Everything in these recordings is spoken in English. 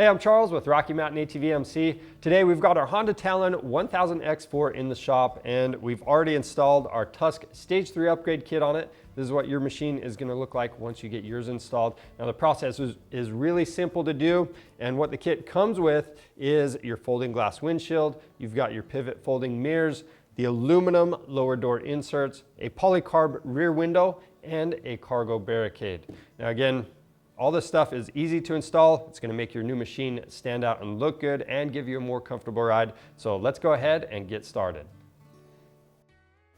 Hey, I'm Charles with Rocky Mountain ATV MC. Today we've got our Honda Talon 1000X-4 in the shop, and we've already installed our Tusk Stage 3 Upgrade Kit on it. This is what your machine is going to look like once you get yours installed. Now the process is really simple to do, and what the kit comes with is your folding glass windshield, you've got your pivot folding mirrors, the aluminum lower door inserts, a Polycarb rear window, and a Cargo Barricade. Now again, all this stuff is easy to install. It's going to make your new machine stand out and look good and give you a more comfortable ride. So let's go ahead and get started.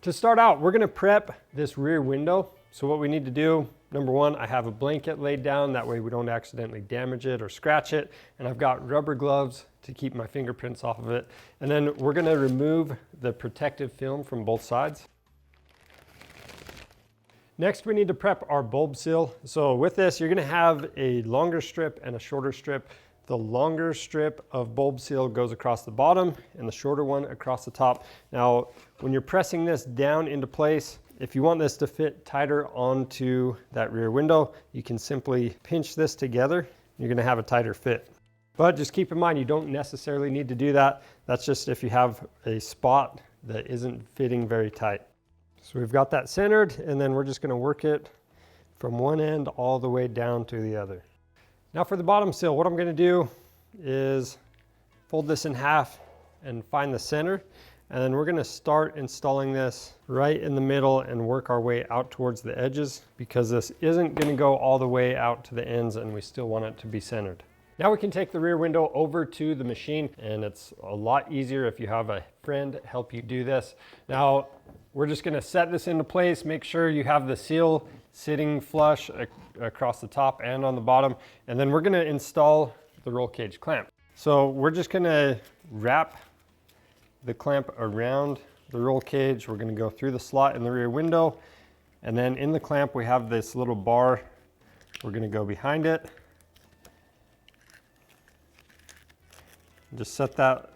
To start out, we're going to prep this rear window. So what we need to do, number one, I have a blanket laid down. That way we don't accidentally damage it or scratch it. And I've got rubber gloves to keep my fingerprints off of it. And then we're going to remove the protective film from both sides. Next, we need to prep our bulb seal. So with this, you're gonna have a longer strip and a shorter strip. The longer strip of bulb seal goes across the bottom and the shorter one across the top. Now, when you're pressing this down into place, if you want this to fit tighter onto that rear window, you can simply pinch this together. You're gonna have a tighter fit. But just keep in mind, you don't necessarily need to do that. That's just if you have a spot that isn't fitting very tight. So we've got that centered, and then we're just going to work it from one end all the way down to the other. Now for the bottom seal, what I'm going to do is fold this in half and find the center, and then we're going to start installing this right in the middle and work our way out towards the edges, because this isn't going to go all the way out to the ends and we still want it to be centered. Now we can take the rear window over to the machine, and it's a lot easier if you have a friend help you do this. Now we're just going to set this into place, make sure you have the seal sitting flush across the top and on the bottom, and then we're going to install the roll cage clamp. So we're just going to wrap the clamp around the roll cage. We're going to go through the slot in the rear window, and then in the clamp we have this little bar. We're going to go behind it. Just set that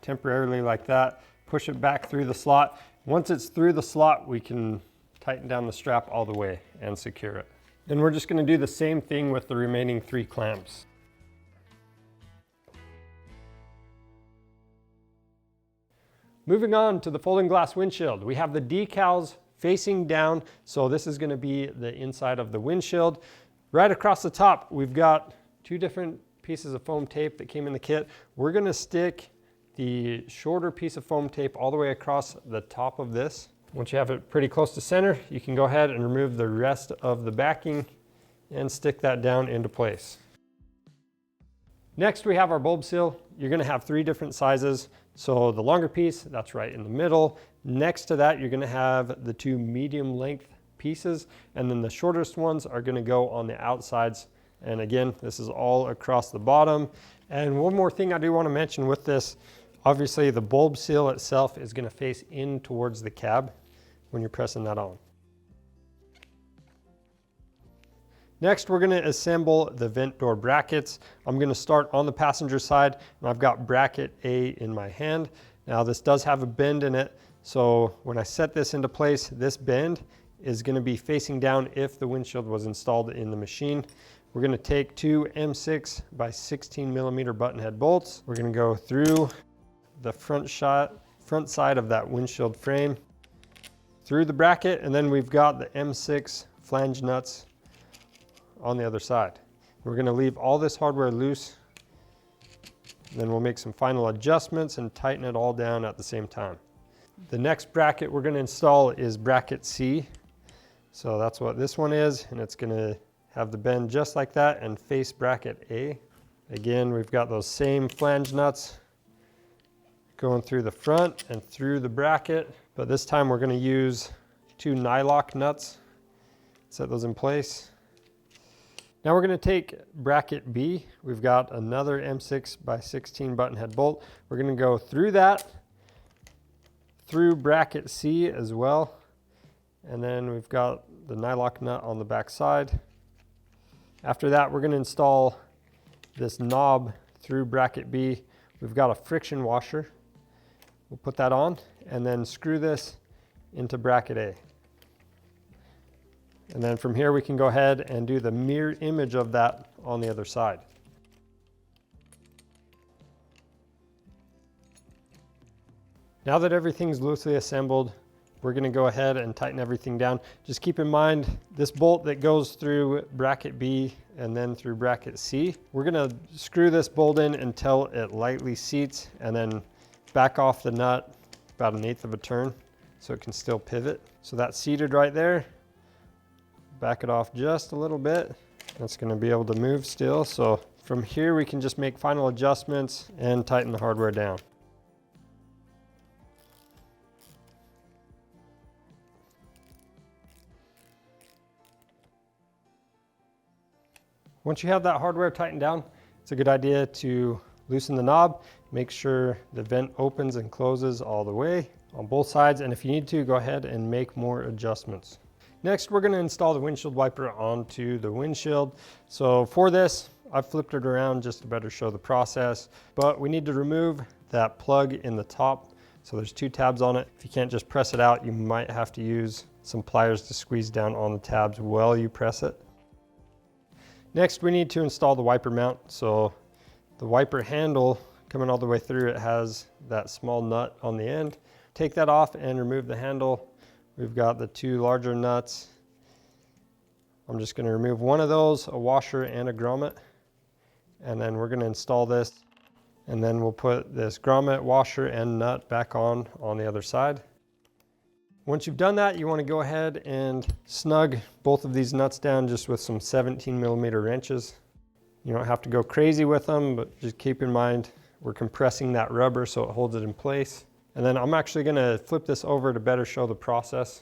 temporarily like that, push it back through the slot. Once it's through the slot, we can tighten down the strap all the way and secure it. Then we're just going to do the same thing with the remaining 3 clamps. Moving on to the folding glass windshield. We have the decals facing down, so this is going to be the inside of the windshield. Right across the top, we've got 2 different pieces of foam tape that came in the kit. We're going to stick the shorter piece of foam tape all the way across the top of this. Once you have it pretty close to center, you can go ahead and remove the rest of the backing and stick that down into place. Next, we have our bulb seal. You're going to have 3 different sizes. So the longer piece, that's right in the middle. Next to that, you're going to have the 2 medium length pieces, and then the shortest ones are going to go on the outsides. And again, this is all across the bottom. And one more thing I do want to mention with this, obviously the bulb seal itself is going to face in towards the cab when you're pressing that on. Next, we're going to assemble the vent door brackets. I'm going to start on the passenger side, and I've got bracket A in my hand. Now this does have a bend in it, so when I set this into place, this bend is going to be facing down if the windshield was installed in the machine. We're going to take 2 M6 by 16 millimeter button head bolts. We're going to go through the front side of that windshield frame, through the bracket, and then we've got the M6 flange nuts on the other side. We're going to leave all this hardware loose, and then we'll make some final adjustments and tighten it all down at the same time. The next bracket we're going to install is bracket C. So that's what this one is, and it's going to have the bend just like that and face bracket A. Again, we've got those same flange nuts going through the front and through the bracket, but this time we're going to use 2 nylock nuts. Set those in place. Now we're going to take bracket B. We've got another M6 by 16 button head bolt. We're going to go through that, through bracket C as well, and then we've got the nylock nut on the back side. After that, we're going to install this knob through bracket B. We've got a friction washer. We'll put that on and then screw this into bracket A. And then from here we can go ahead and do the mirror image of that on the other side. Now that everything's loosely assembled, we're going to go ahead and tighten everything down. Just keep in mind this bolt that goes through bracket B and then through bracket C, we're going to screw this bolt in until it lightly seats and then back off the nut about 1/8 of a turn so it can still pivot. So that's seated right there. Back it off just a little bit. That's going to be able to move still. So from here we can just make final adjustments and tighten the hardware down. Once you have that hardware tightened down, it's a good idea to loosen the knob, make sure the vent opens and closes all the way on both sides, and if you need to, go ahead and make more adjustments. Next, we're going to install the windshield wiper onto the windshield. So for this, I've flipped it around just to better show the process, but we need to remove that plug in the top. So there's 2 tabs on it. If you can't just press it out, you might have to use some pliers to squeeze down on the tabs while you press it. Next, we need to install the wiper mount. So the wiper handle coming all the way through, it has that small nut on the end. Take that off and remove the handle. We've got the 2 larger nuts. I'm just going to remove one of those, a washer and a grommet. And then we're going to install this. And then we'll put this grommet, washer, and nut back on the other side. Once you've done that, you want to go ahead and snug both of these nuts down just with some 17mm wrenches. You don't have to go crazy with them, but just keep in mind we're compressing that rubber so it holds it in place. And then I'm actually going to flip this over to better show the process.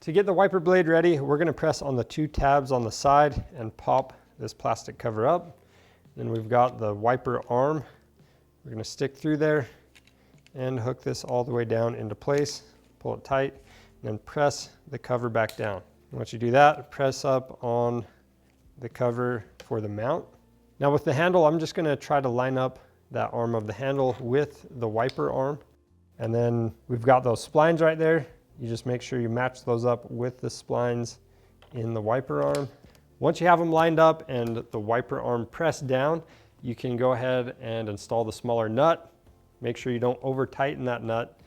To get the wiper blade ready, we're going to press on the 2 tabs on the side and pop this plastic cover up. Then we've got the wiper arm. We're going to stick through there and hook this all the way down into place. Pull it tight, and then press the cover back down. Once you do that, press up on the cover for the mount. Now with the handle, I'm just going to try to line up that arm of the handle with the wiper arm. And then we've got those splines right there. You just make sure you match those up with the splines in the wiper arm. Once you have them lined up and the wiper arm pressed down, you can go ahead and install the smaller nut. Make sure you don't over tighten that nut.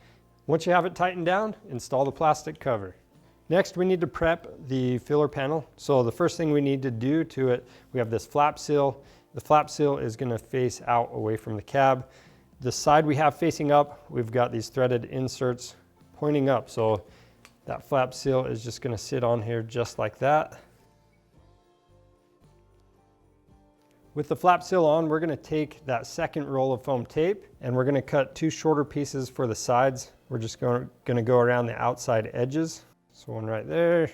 Once you have it tightened down, install the plastic cover. Next, we need to prep the filler panel. So the first thing we need to do to it, we have this flap seal. The flap seal is going to face out away from the cab. The side we have facing up, we've got these threaded inserts pointing up. So that flap seal is just going to sit on here just like that. With the flap seal on, we're going to take that second roll of foam tape and we're going to cut 2 shorter pieces for the sides. We're just going to go around the outside edges. So one right there.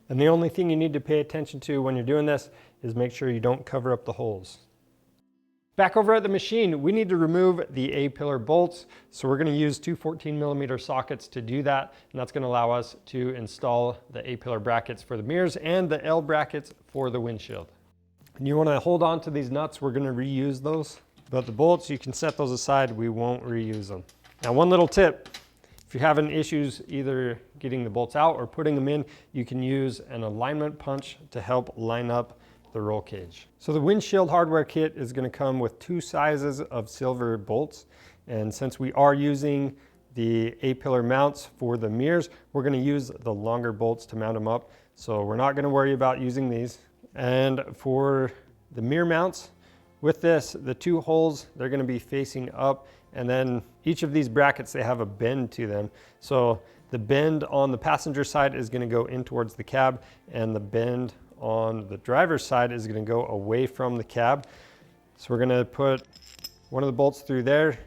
And the only thing you need to pay attention to when you're doing this is make sure you don't cover up the holes. Back over at the machine, we need to remove the A-pillar bolts. So we're going to use 2 14mm sockets to do that. And that's going to allow us to install the A-pillar brackets for the mirrors and the L brackets for the windshield. And you want to hold on to these nuts. We're going to reuse those. But the bolts, you can set those aside. We won't reuse them. Now, one little tip. If you're having issues either getting the bolts out or putting them in, you can use an alignment punch to help line up the roll cage. So the Windshield Hardware Kit is going to come with 2 sizes of silver bolts. And since we are using the A-pillar mounts for the mirrors, we're going to use the longer bolts to mount them up. So we're not going to worry about using these. And for the mirror mounts, with this, the 2 holes, they're going to be facing up. And then each of these brackets, they have a bend to them. So the bend on the passenger side is going to go in towards the cab, and the bend on the driver's side is going to go away from the cab. So we're going to put one of the bolts through there.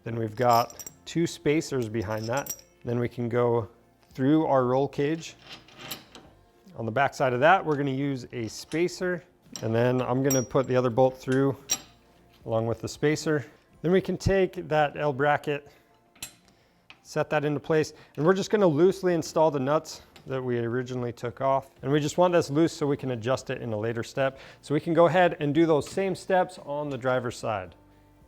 Then we've got 2 spacers behind that. Then we can go through our roll cage. On the back side of that, we're going to use a spacer. And then I'm going to put the other bolt through along with the spacer. Then we can take that L bracket, set that into place, and we're just going to loosely install the nuts that we originally took off. And we just want this loose so we can adjust it in a later step. So we can go ahead and do those same steps on the driver's side.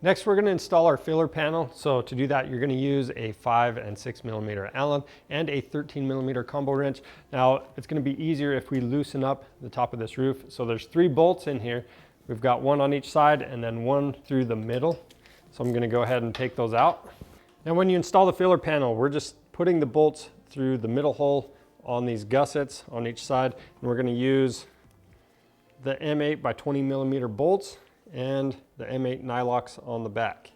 Next, we're going to install our filler panel. So to do that, you're going to use a 5 and 6mm Allen and a 13mm combo wrench. Now, it's going to be easier if we loosen up the top of this roof. So there's 3 bolts in here. We've got 1 on each side and then 1 through the middle. So I'm gonna go ahead and take those out. And when you install the filler panel, we're just putting the bolts through the middle hole on these gussets on each side. And we're gonna use the M8 by 20 millimeter bolts and the M8 nylocks on the back.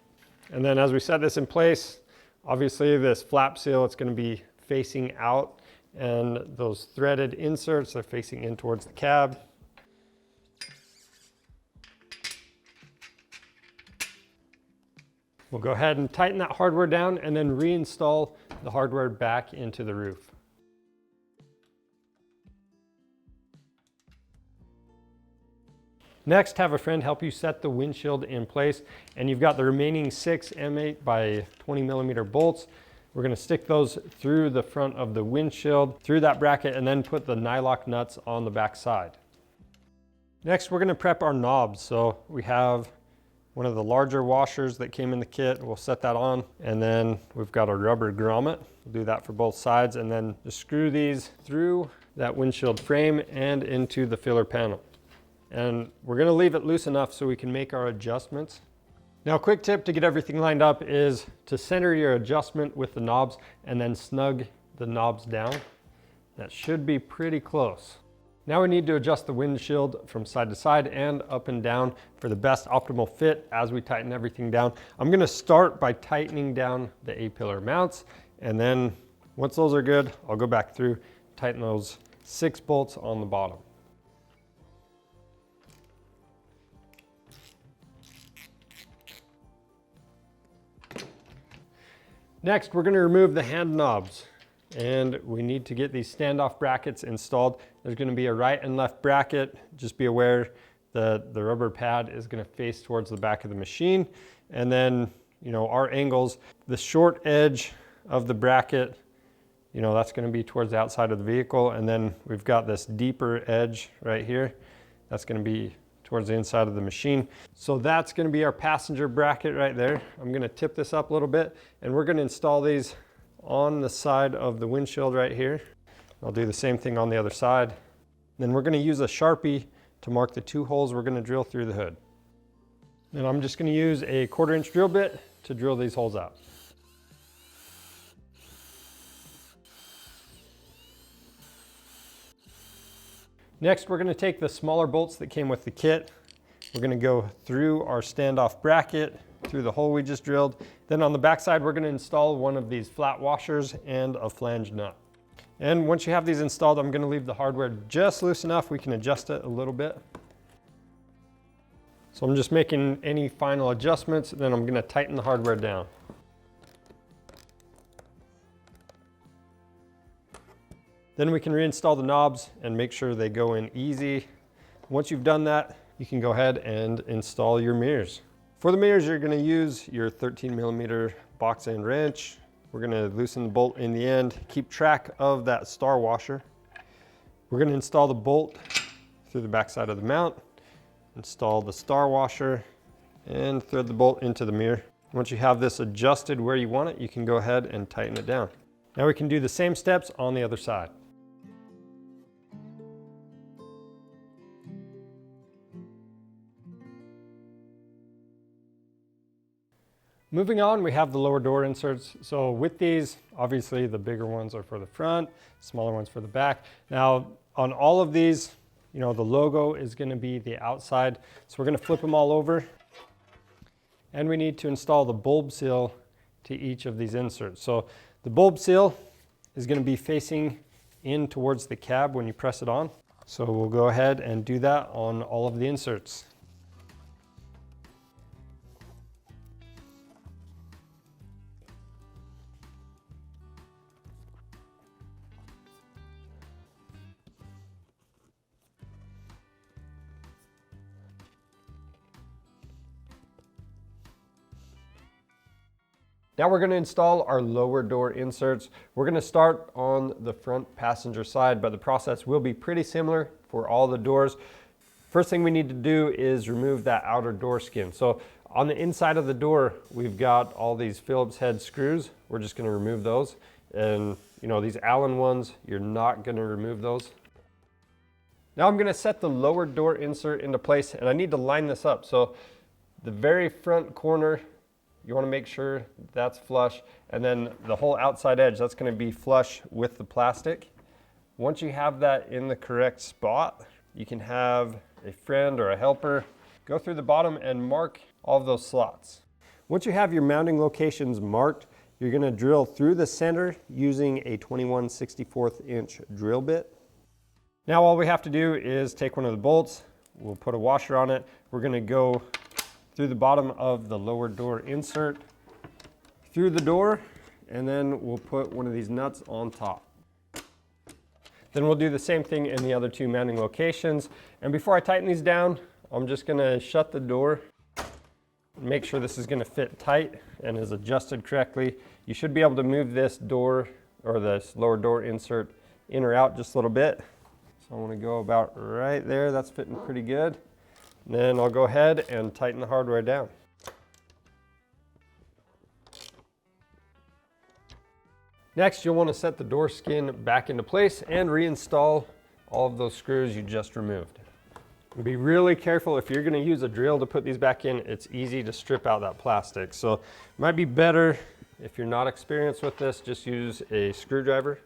And then as we set this in place, obviously this flap seal, it's gonna be facing out, and those threaded inserts are facing in towards the cab. We'll go ahead and tighten that hardware down and then reinstall the hardware back into the roof. Next, have a friend help you set the windshield in place, and you've got the remaining 6 M8 by 20 millimeter bolts. We're gonna stick those through the front of the windshield, through that bracket, and then put the nylock nuts on the back side. Next, we're gonna prep our knobs. So we have one of the larger washers that came in the kit. We'll set that on, and then we've got a rubber grommet. We'll do that for both sides, and then just screw these through that windshield frame and into the filler panel. And we're gonna leave it loose enough so we can make our adjustments. Now, a quick tip to get everything lined up is to center your adjustment with the knobs and then snug the knobs down. That should be pretty close. Now we need to adjust the windshield from side to side and up and down for the best optimal fit as we tighten everything down. I'm gonna start by tightening down the A-pillar mounts, and then once those are good, I'll go back through, tighten those 6 bolts on the bottom. Next, we're going to remove the hand knobs, and we need to get these standoff brackets installed. There's going to be a right and left bracket. Just be aware that the rubber pad is going to face towards the back of the machine. And then, our angles, the short edge of the bracket, that's going to be towards the outside of the vehicle. And then we've got this deeper edge right here. That's going to be towards the inside of the machine. So that's going to be our passenger bracket right there. I'm going to tip this up a little bit, and we're going to install these on the side of the windshield right here. I'll do the same thing on the other side. Then we're going to use a Sharpie to mark the 2 holes we're going to drill through the hood. And I'm just going to use a 1/4 inch drill bit to drill these holes out. Next, we're going to take the smaller bolts that came with the kit. We're going to go through our standoff bracket, through the hole we just drilled. Then on the back side, we're going to install one of these flat washers and a flange nut. And once you have these installed, I'm going to leave the hardware just loose enough we can adjust it a little bit. So I'm just making any final adjustments, and then I'm going to tighten the hardware down. Then we can reinstall the knobs and make sure they go in easy. Once you've done that, you can go ahead and install your mirrors. For the mirrors, you're going to use your 13 millimeter box end wrench. We're going to loosen the bolt in the end, keep track of that star washer. We're going to install the bolt through the back side of the mount, install the star washer, and thread the bolt into the mirror. Once you have this adjusted where you want it, you can go ahead and tighten it down. Now we can do the same steps on the other side. Moving on, we have the lower door inserts. So with these, obviously the bigger ones are for the front, smaller ones for the back. Now on all of these, the logo is going to be the outside. So we're going to flip them all over. And we need to install the bulb seal to each of these inserts. So the bulb seal is going to be facing in towards the cab when you press it on. So we'll go ahead and do that on all of the inserts. Now we're going to install our lower door inserts. We're going to start on the front passenger side, but the process will be pretty similar for all the doors. First thing we need to do is remove that outer door skin. So on the inside of the door, we've got all these Phillips head screws. We're just going to remove those. And these Allen ones, you're not going to remove those. Now I'm going to set the lower door insert into place, and I need to line this up. So the very front corner you want to make sure that's flush, and then the whole outside edge, that's going to be flush with the plastic. Once you have that in the correct spot, you can have a friend or a helper go through the bottom and mark all of those slots. Once you have your mounting locations marked, you're going to drill through the center using a 21/64 inch drill bit. Now all we have to do is take one of the bolts, we'll put a washer on it, we're going to go through the bottom of the lower door insert, through the door, and then we'll put one of these nuts on top. Then we'll do the same thing in the other two mounting locations. And before I tighten these down, I'm just going to shut the door, make sure this is going to fit tight and is adjusted correctly. You should be able to move this door or this lower door insert in or out just a little bit. So I want to go about right there. That's fitting pretty good. Then I'll go ahead and tighten the hardware down. Next, you'll want to set the door skin back into place and reinstall all of those screws you just removed. Be really careful if you're going to use a drill to put these back in. It's easy to strip out that plastic. So it might be better if you're not experienced with this, just use a screwdriver.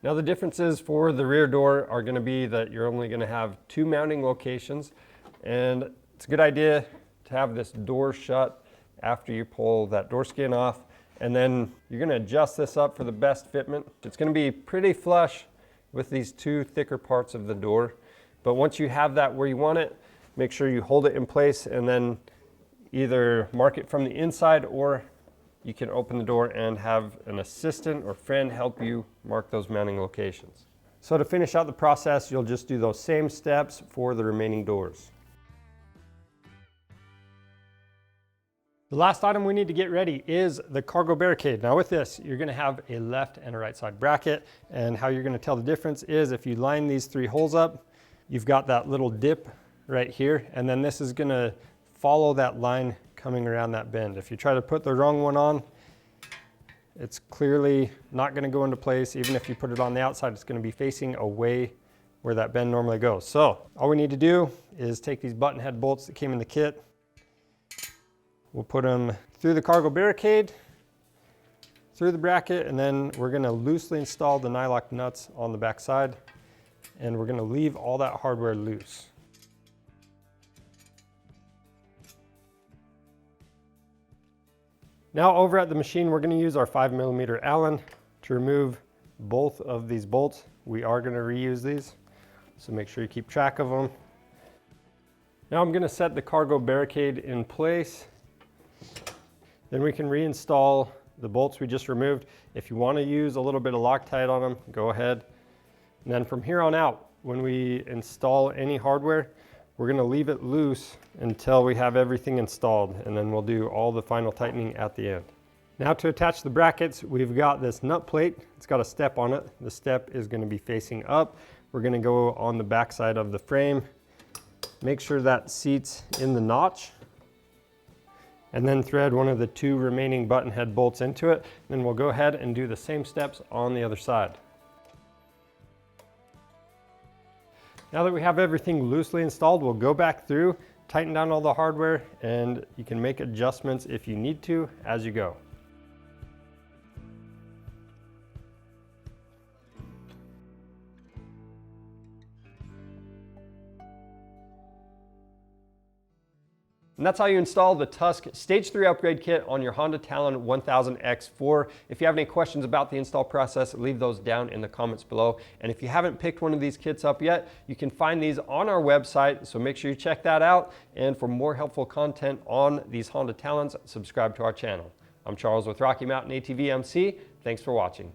Now the differences for the rear door are going to be that you're only going to have two mounting locations, and it's a good idea to have this door shut after you pull that door skin off, and then you're going to adjust this up for the best fitment. It's going to be pretty flush with these two thicker parts of the door, but once you have that where you want it, make sure you hold it in place and then either mark it from the inside, or you can open the door and have an assistant or friend help you mark those mounting locations. So to finish out the process, you'll just do those same steps for the remaining doors. The last item we need to get ready is the Cargo Barricade. Now with this, you're going to have a left and a right side bracket, and how you're going to tell the difference is if you line these three holes up, you've got that little dip right here, and then this is going to follow that line coming around that bend. If you try to put the wrong one on, it's clearly not going to go into place. Even if you put it on the outside, it's going to be facing away where that bend normally goes. So all we need to do is take these button head bolts that came in the kit. We'll put them through the Cargo Barricade, through the bracket, and then we're going to loosely install the nylock nuts on the back side, and we're going to leave all that hardware loose. Now over at the machine, we're going to use our 5mm Allen to remove both of these bolts. We are going to reuse these, so make sure you keep track of them. Now I'm going to set the Cargo Barricade in place. Then we can reinstall the bolts we just removed. If you want to use a little bit of Loctite on them, go ahead. And then from here on out, when we install any hardware, we're going to leave it loose until we have everything installed, and then we'll do all the final tightening at the end. Now to attach the brackets, we've got this nut plate. It's got a step on it. The step is going to be facing up. We're going to go on the back side of the frame. Make sure that seats in the notch, and then thread one of the two remaining button head bolts into it. Then we'll go ahead and do the same steps on the other side. Now that we have everything loosely installed, we'll go back through, tighten down all the hardware, and you can make adjustments if you need to as you go. And that's how you install the Tusk Stage 3 Upgrade Kit on your Honda Talon 1000X-4. If you have any questions about the install process, leave those down in the comments below. And if you haven't picked one of these kits up yet, you can find these on our website, so make sure you check that out. And for more helpful content on these Honda Talons, subscribe to our channel. I'm Charles with Rocky Mountain ATV MC. Thanks for watching.